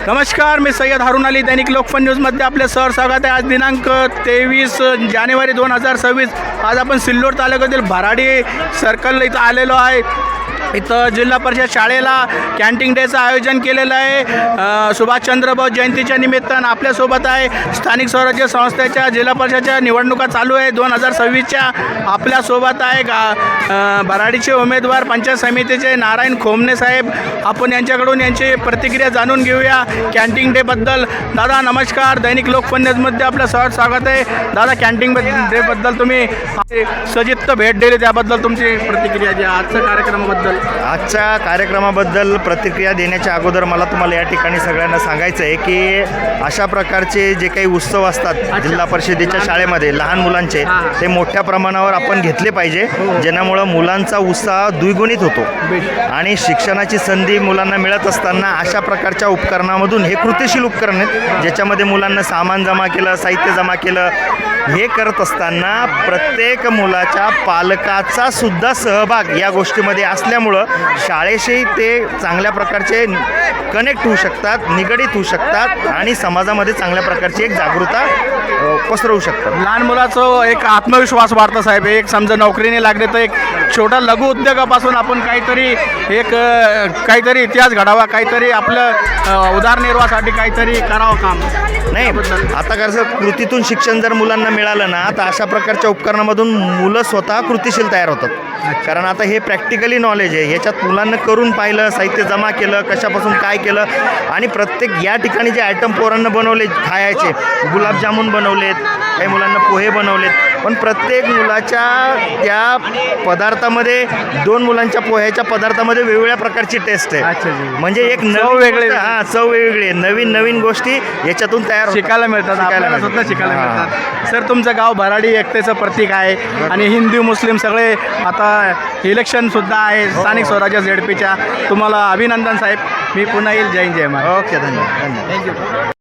नमस्कार, मी सय्यद हारून अली. दैनिक लोकफन न्यूजमध्ये आपले सहर स्वागत आहे. आज दिनांक 23 जानेवारी 2026. आज आपण सिल्लोड तालुक्यातील भराडी सर्कल इथं आलेलो आहे. इथं जिल्हा परिषद शाळेला कॅन्टीन डेचं आयोजन केलेलं आहे. सुभाषचंद्र बोस जयंतीच्या निमित्तानं आपल्यासोबत आहे. स्थानिक स्वराज्य संस्थेच्या जिल्हा परिषदेच्या निवडणुका चालू आहे 2026च्या. आपल्यासोबत आहे भराडीचे उमेदवार पंचायत समितीचे नारायण खोमणे साहेब. आपण यांच्याकडून यांची प्रतिक्रिया जाणून घेऊया कॅन्टीन डेबद्दल. दादा नमस्कार, दैनिक लोकफन न्यूजमध्ये आपलं सहज स्वागत आहे. दादा, कॅन्टीन डेबद्दल तुम्ही सजित्त भेट दिली, त्याबद्दल तुमची प्रतिक्रिया द्या. आजच्या कार्यक्रमाबद्दल प्रतिक्रिया देण्याच्या अगोदर मला तुम्हाला या ठिकाणी सगळ्यांना सांगायचं आहे की अशा प्रकारचे जे काही उत्सव असतात जिल्हा परिषदेच्या शाळेमध्ये लहान मुलांचे, ते मोठ्या प्रमाणावर आपण घेतले पाहिजे, ज्यामुळं मुलांचा उत्साह द्विगुणित होतो. आणि शिक्षणाची संधी मुलांना मिळत असताना अशा प्रकारच्या उपकरणामधून, हे कृतिशील उपकरण आहेत ज्याच्यामध्ये मुलांना सामान जमा केलं, साहित्य जमा केलं, हे करत असताना प्रत्येक मुलाच्या पालकाचा सुद्धा सहभाग या गोष्टीमध्ये असल्यामुळं शाळेशी ते चांगल्या प्रकारचे कनेक्ट होऊ शकतात, निगडीत होऊ शकतात आणि समाजामध्ये चांगल्या प्रकारची एक जागरूकता पसरवू शकतात. लहान मुलाचं एक आत्मविश्वास वाढतं साहेब. एक समजा नोकरीने लागले तर एक छोटा लघु उद्योगापासून आपण काहीतरी इतिहास घडावा, काहीतरी आपलं उदरनिर्वाहासाठी काहीतरी करावं काम. नाही, आता कसं कृतीतून शिक्षण जर मुलांना मिळालं ना, तर अशा प्रकारच्या उपकरणामधून मुलं स्वतः कृतीशील तयार होतात. कारण आता हे प्रॅक्टिकली नॉलेज आहे, ह्याच्यात मुलांना करून पाहिलं, साहित्य जमा केलं, कशापासून काय केलं, आणि प्रत्येक या ठिकाणी जे आयटम पोरांना बनवले खायचे, गुलाबजामुन बनवलेत, काही मुलांना पोहे बनवलेत, पण प्रत्येक मुलाच्या त्या पदार्थामध्ये, दोन मुलांच्या पोह्याच्या पदार्थामध्ये वेगवेगळ्या प्रकारची टेस्ट आहे. म्हणजे एक चव वेगळी, चव वेगळी आहे, नवीन नवीन गोष्टी याच्यातून तयार शिकायला मिळतात, आपल्याला सुद्धा शिकायला मिळतात. सर, तुमचं गाव भराडी एकतेचं प्रतीक आहे आणि हिंदू मुस्लिम सगळे आता इलेक्शनसुद्धा आहे स्थानिक स्वराज्य ZP च्या. तुम्हाला अभिनंदन साहेब. मी पुन्हा येईल. जय हिंद, जय महाराष्ट्र. ओके, धन्यवाद. थँक्यू.